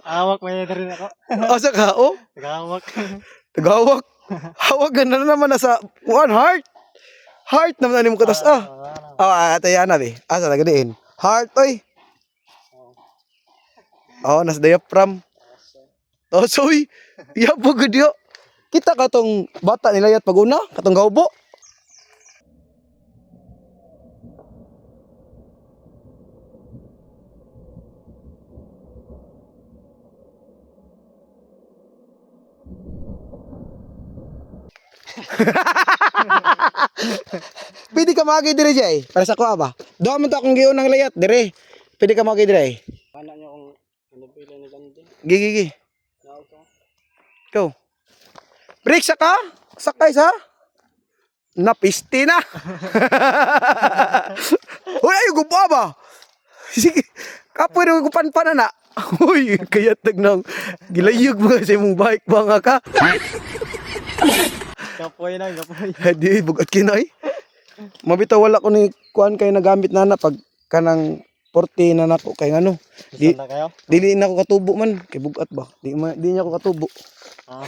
Hawak may rin ako. Asa ka? Oh, Tagahawak. tagawak. Hawak na naman nasa one heart. Heart naman na mo katas. Ataya na be. Asa nagadiin? Heart oy. Oh, nas diaphragm. Oh, soy. Iya po gudyo. Kita katong bata nilayat paguna, katong gaubo. Pwede ka magi dire jay. Para sa kuha ba? Doon man to akong giyon ng layat dire. Pwede ka magi dire. Anak niyo kung ano pila ni Gandhi. Gigi. Naog ko. Go. Break sa ka? Sakay sa? Napiste na. Uy, ay gupa ba? Sige. Kapoy na gupan na. Uy, kaya tagnang gilayog mga sa imong bike ba nga ka? Kapoy na, kapoy. Di bugat kinoy. Mabitaw wala ko ni kuan kay nagamit na pag kanang 40 na nako kay ngano. Di Sanda kayo? dili na ako katubo man kay bugat ba. Di niya ako katubo. Ah.